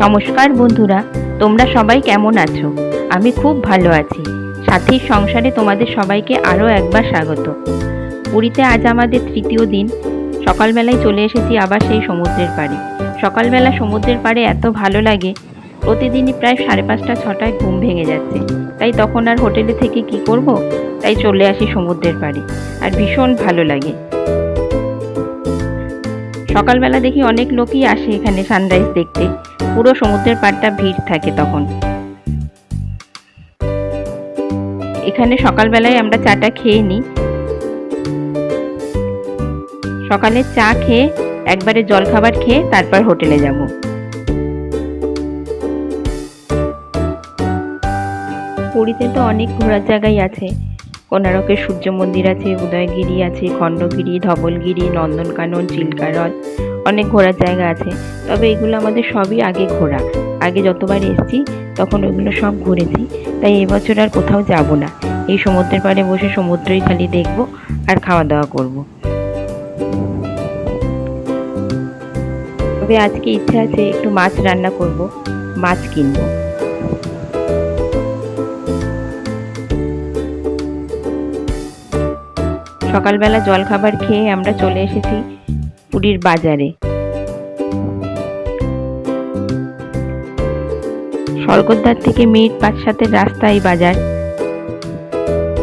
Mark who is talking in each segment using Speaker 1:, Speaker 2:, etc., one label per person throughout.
Speaker 1: নমস্কার বন্ধুরা, তোমরা সবাই কেমন আছো? আমি খুব ভালো আছি। সাথীর সংসারে তোমাদের সবাইকে আরও একবার স্বাগত। পুরীতে আজ আমাদের তৃতীয় দিন। সকালবেলায় চলে এসেছি আবার সেই সমুদ্রের পাড়ে। সকালবেলা সমুদ্রের পাড়ে এত ভালো লাগে, প্রতিদিনই প্রায় 5:30 6টায় ঘুম ভেঙে যাচ্ছে। তাই তখন আর হোটেলে থেকে কি করব, তাই চলে আসি সমুদ্রের পাড়ে, আর ভীষণ ভালো লাগে। সকালবেলা দেখি অনেক লোকই আসে এখানে সানরাইজ দেখতে। পুরো সমুদ্রের পাড়টা ভিড় থাকে তখন। এখানে সকালবেলায় আমরা চাটা খেয়ে নিই। সকালে চা খেয়ে একবারে জলখাবার খেয়ে তারপর হোটেলে যাব। পুরীতে তো অনেক ঘোরার জায়গাই আছে। কোনারকের সূর্য মন্দির আছে, উদয়গিরি আছে, খণ্ডগিরি, ধবলগিরি, নন্দনকানন, চিল্কা হ্রদ, অনেক ঘোরার জায়গা আছে। তবে এগুলো আমাদের সবই আগে ঘোরা। আগে যতবার এসেছি তখন ওইগুলো সব ঘুরেছি। তাই এবছর আর কোথাও যাব না। এই সমুদ্রের পাড়ে বসে সমুদ্রই খালি দেখব আর খাওয়া দাওয়া করব। তবে আজকে ইচ্ছা আছে একটু মাছ রান্না করব, মাছ কিনবো। সকালবেলা জলখাবার খেয়ে আমরা চলে এসেছি পুরীর বাজারে। স্বর্গদ্বার থেকে মিনিট 5-7 রাস্তা এই বাজার।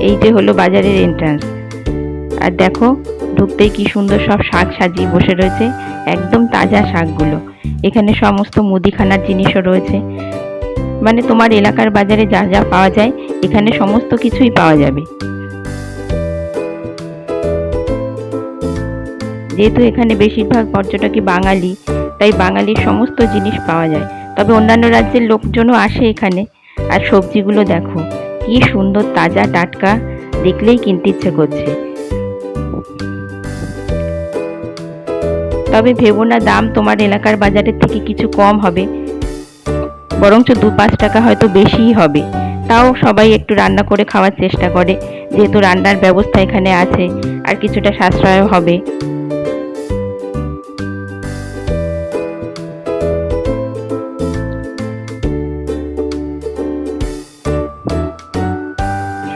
Speaker 1: এই যে হলো বাজারের এন্ট্রান্স। আর দেখো, ঢুকতেই কি সুন্দর সব শাক সাজিয়ে বসে রয়েছে, একদম তাজা শাকগুলো। এখানে সমস্ত মুদিখানার জিনিসও রয়েছে। মানে তোমার এলাকার বাজারে যা যা পাওয়া যায় এখানে সমস্ত কিছুই পাওয়া যাবে। যেহেতু এখানে বেশিরভাগ পর্যটকই বাঙালি, তাই বাঙালির সমস্ত জিনিস পাওয়া যায়। তবে অন্যান্য রাজ্যের লোকজনও আসে এখানে। আর সবজিগুলো দেখো কি সুন্দর তাজা টাটকা, দেখলেই কিনতে ইচ্ছে করছে। তবে ভেবো না দাম তোমার এলাকার বাজারের থেকে কিছু কম হবে, বরঞ্চ 2-5 টাকা হয়তো বেশিই হবে। তাও সবাই একটু রান্না করে খাওয়ার চেষ্টা করে, যেহেতু রান্নার ব্যবস্থা এখানে আছে, আর কিছুটা সাশ্রয় হবে।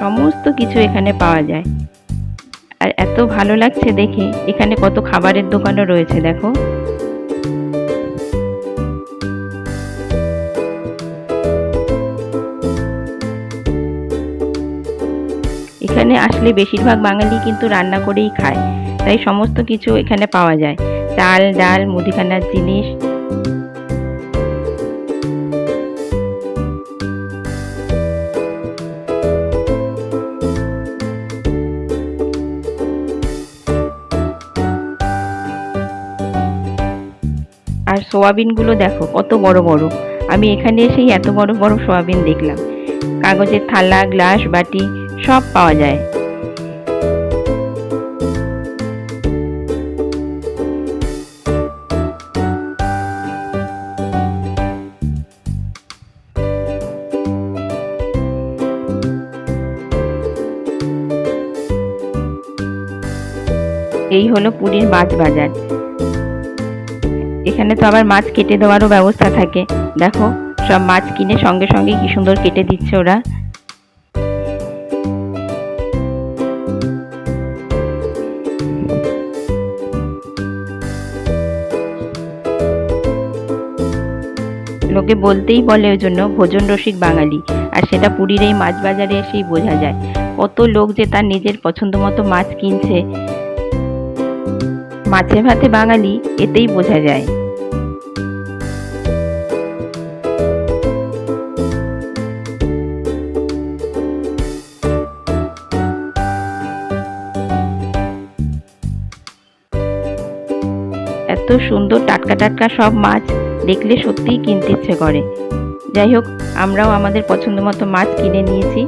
Speaker 1: সমস্ত কিছু এখানে পাওয়া যায়। আর এত ভালো লাগছে দেখে। এখানে কত খাবারের দোকানও রয়েছে দেখো। এখানে আসলে বেশিরভাগ বাঙালি কিন্তু রান্না করেই খায়, তাই সমস্ত কিছু এখানে পাওয়া যায়। চাল ডাল, মুদিখানার জিনিস। আর সোয়াবিনগুলো দেখো কত বড় বড়। আমি এখানে এসেই এত বড় বড় সোয়াবিন দেখলাম। কাগজের থালা, গ্লাস, বাটি সব পাওয়া যায়। এই হলো পুরীর মাছ বাজার। এখানে তো আবার মাছ কেটে দেওয়ারও ব্যবস্থা থাকে। দেখো সব মাছ কিনে সঙ্গে সঙ্গে কি সুন্দর কেটে দিচ্ছে ওরা। লোকে বলতেই বলে ওই জন্য ভোজন রসিক বাঙালি। আর সেটা পুরীর এই মাছ বাজারে এসেই বোঝা যায়। কত লোক যে তার নিজের পছন্দ মতো মাছ কিনছে। মাছে ভাতে বাঙালি, এতেই বোঝা যায়। এত সুন্দর টাটকা টাটকা সব মাছ দেখলে সত্যিই কিনতে ইচ্ছে করে। যাই হোক, আমরাও আমাদের পছন্দ মতো মাছ কিনে নিয়েছি।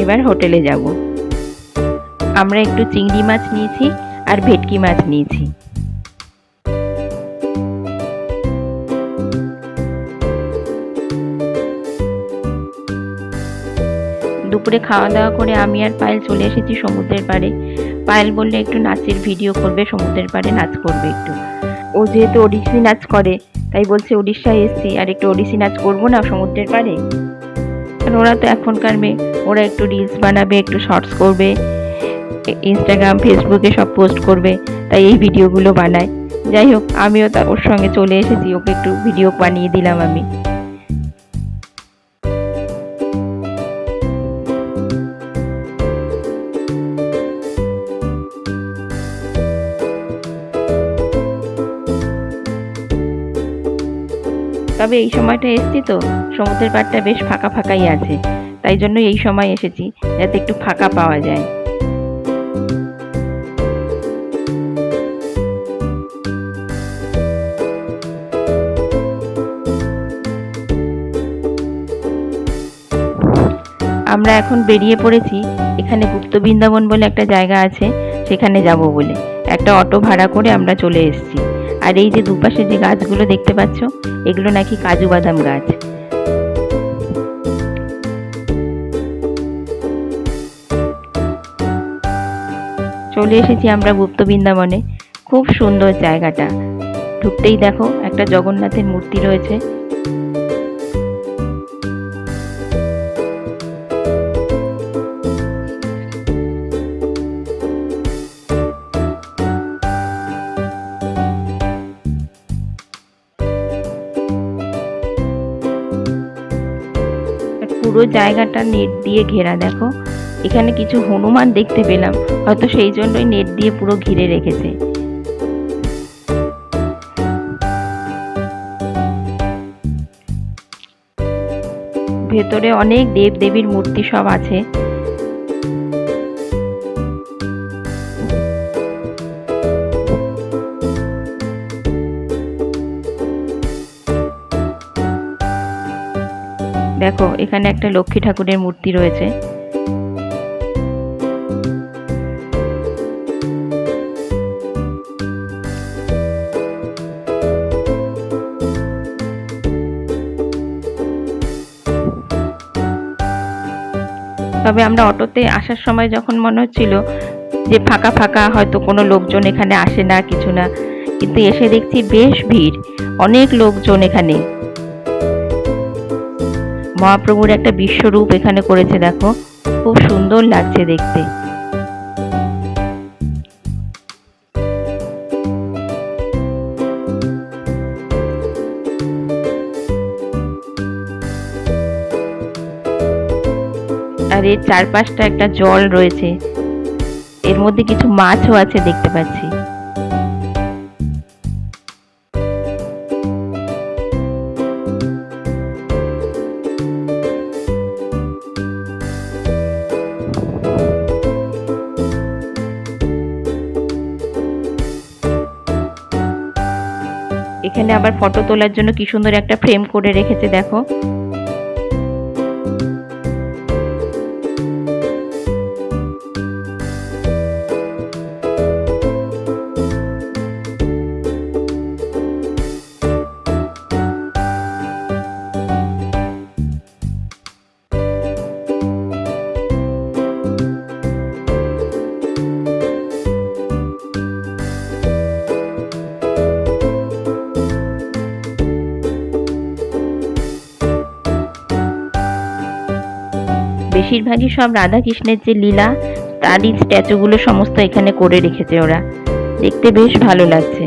Speaker 1: এবার হোটেলে যাব। আমরা একটু চিংড়ি মাছ নিয়েছি আর ভেটকি মাছ নিয়েছি। দুপুরে খাওয়া দাওয়া করে আমি আর পায়েল চলে এসেছি সমুদ্রের পাড়ে। পায়েল বললে একটু নাচের ভিডিও করবে, সমুদ্রের পাড়ে নাচ করবে একটু। ও যেহেতু ওড়িশি নাচ করে, তাই বলছে উড়িষ্যায় এসছি আর একটু ওড়িশি নাচ করবো না সমুদ্রের পাড়ে। আর ওরা তো এখনকার মেয়ে, ওরা একটু রিলস বানাবে, একটু শর্টস করবে, ইনস্টাগ্রাম ফেসবুকে সব পোস্ট করবে, তাই এই ভিডিওগুলো বানায়। যাই হোক, আমিও তা ওর সঙ্গে চলে এসেছি, ওকে একটু ভিডিও বানিয়ে দিলাম আমি। তবে এই সময়টা এসছি তো সমুদ্রের পাড়টা বেশ ফাঁকা ফাঁকাই আছে, তাই জন্য এই সময় এসেছি যাতে একটু ফাঁকা পাওয়া যায়। আমরা এখন বেরিয়ে পড়েছি, এখানে গুপ্ত বৃন্দাবন বলে একটা জায়গা আছে, সেখানে যাব বলে একটা অটো ভাড়া করে আমরা চলে এসেছি। আর এই যে দুপাশে যে গাছগুলো দেখতে পাচ্ছ, এগুলো নাকি কাজু বাদাম গাছ। চলে এসেছি আমরা গুপ্ত বৃন্দাবনে। খুব সুন্দর জায়গাটা, ঢুকতেই দেখো একটা জগন্নাথের মূর্তি রয়েছে। পুরো জায়গাটা নেট দিয়ে ঘেরা, দেখো এখানে কিছু হনুমান দেখতে পেলাম, হয়তো সেই জন্যই নেট দিয়ে পুরো ঘিরে রেখেছে। ভেতরে অনেক দেব দেবীর মূর্তি সব আছে। দেখো এখানে একটা লক্ষ্মী ঠাকুরের মূর্তি রয়েছে। তবে আমরা অটোতে আসার সময় যখন মনে হচ্ছিল যে ফাঁকা ফাঁকা, হয়তো কোনো লোকজন এখানে আসে না কিছু না, কিন্তু এসে দেখছি বেশ ভিড়, অনেক লোকজন এখানে। মহাপ্রভুর একটা বিশ্বরূপ এখানে করেছে, দেখো খুব সুন্দর লাগছে দেখতে। আর এর চারপাশটা একটা জল রয়েছে, এর মধ্যে কিছু মাছও আছে দেখতে পাচ্ছি। এখানে আবার ফটো তোলার জন্য কি সুন্দর একটা ফ্রেম করে রেখেছে, দেখো। বেশিরভাগই সব রাধা কৃষ্ণের যে লীলা, তারই স্ট্যাচুগুলো সমস্ত এখানে করে রেখেছে ওরা, দেখতে বেশ ভালো লাগছে।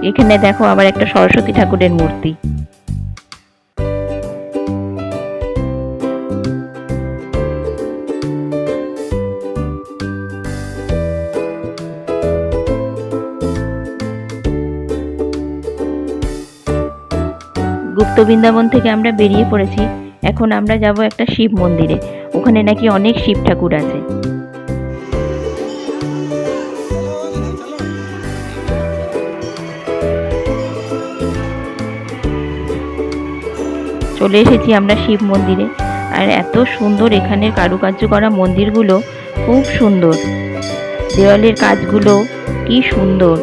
Speaker 1: এখানে দেখো আবার একটা সরস্বতী ঠাকুরের মূর্তি। গুপ্ত বৃন্দাবন থেকে আমরা বেরিয়ে পড়েছি, এখন আমরা যাব একটা শিব মন্দিরে, ওখানে নাকি অনেক শিব ঠাকুর আছে। চলে এসেছি আমরা শিব মন্দিরে, আর এত সুন্দর এখানের কারুকার্য করা মন্দিরগুলো, খুব সুন্দর, দেওয়ালের কাজগুলো কি সুন্দর।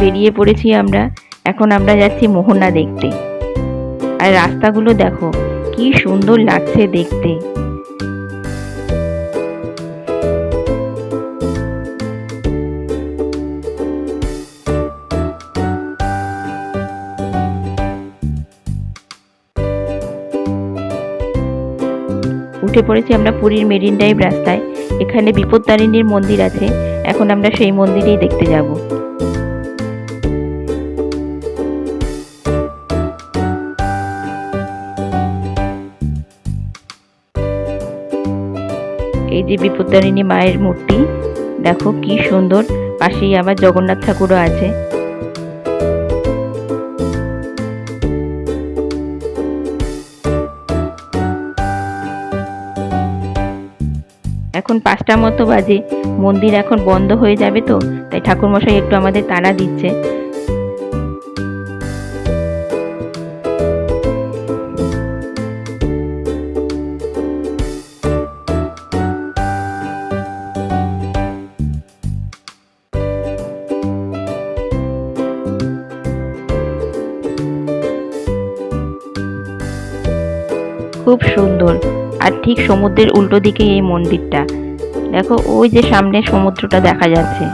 Speaker 1: বেরিয়ে পড়েছি আমরা। এখন আমরা যাচ্ছি মোহনা দেখতে। আর রাস্তাগুলো দেখো কি সুন্দর লাগছে দেখতে। উঠে পড়েছি আমরা পুরীর মেরিন ড্রাইভ রাস্তায়। এখানে বিপত্তারিণীর মন্দির আছে, এখন আমরা সেই মন্দিরেই দেখতে যাব। এই যে বিপত্তারিণী মায়ের মূর্তি, দেখো কি সুন্দর। পাশেই আবার জগন্নাথ ঠাকুরও আছে। এখন 5টা মতো বাজে, মন্দির এখন বন্ধ হয়ে যাবে, তো তাই ঠাকুরমশাই একটু আমাদের তাড়া দিচ্ছে। খুব সুন্দর। আর ঠিক সমুদ্রের উল্টো দিকে এই মন্দিরটা। দেখো ওই যে সামনে সমুদ্রটা দেখা যাচ্ছে।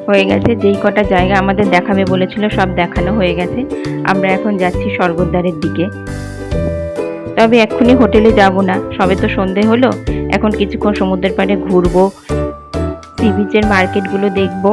Speaker 1: হয়ে গেছে, যেই কটা জায়গা আমাদের দেখাবে বলেছিল সব দেখানো হয়ে গেছে। আমরা এখন যাচ্ছি স্বর্গদ্বারের দিকে। তবে এক্ষুনি হোটেলে যাব না, সবে তো সন্ধে হলো। এখন কিছুক্ষণ সমুদ্রের পাড়ে ঘুরবো, সি বিচের মার্কেটগুলো দেখবো।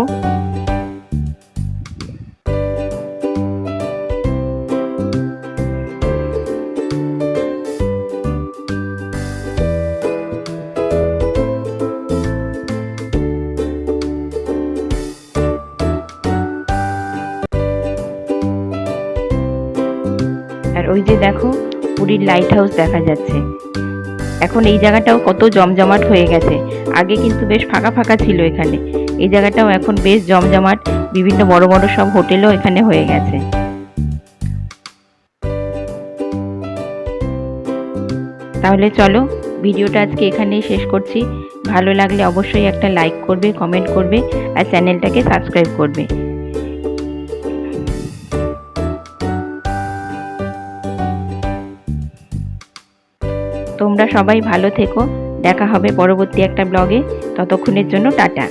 Speaker 1: আর ওই যে দেখো পুরীর লাইট হাউস দেখা যাচ্ছে। এখন এই জায়গাটাও কত জমজমাট হয়ে গেছে। আগে কিন্তু বেশ ফাঁকা ফাঁকা ছিল এখানে। এই জায়গাটাও এখন বেশ জমজমাট, বিভিন্ন বড় বড় সব হোটেলও এখানে হয়ে গেছে। তাহলে চলো, ভিডিওটা আজকে এখানেই শেষ করছি। ভালো লাগলে অবশ্যই একটা লাইক করবে, কমেন্ট করবে আর চ্যানেলটাকে সাবস্ক্রাইব করবে। তোমরা সবাই ভালো থেকো। দেখা হবে পরবর্তী একটা ব্লগে। ততক্ষণের জন্য টাটা।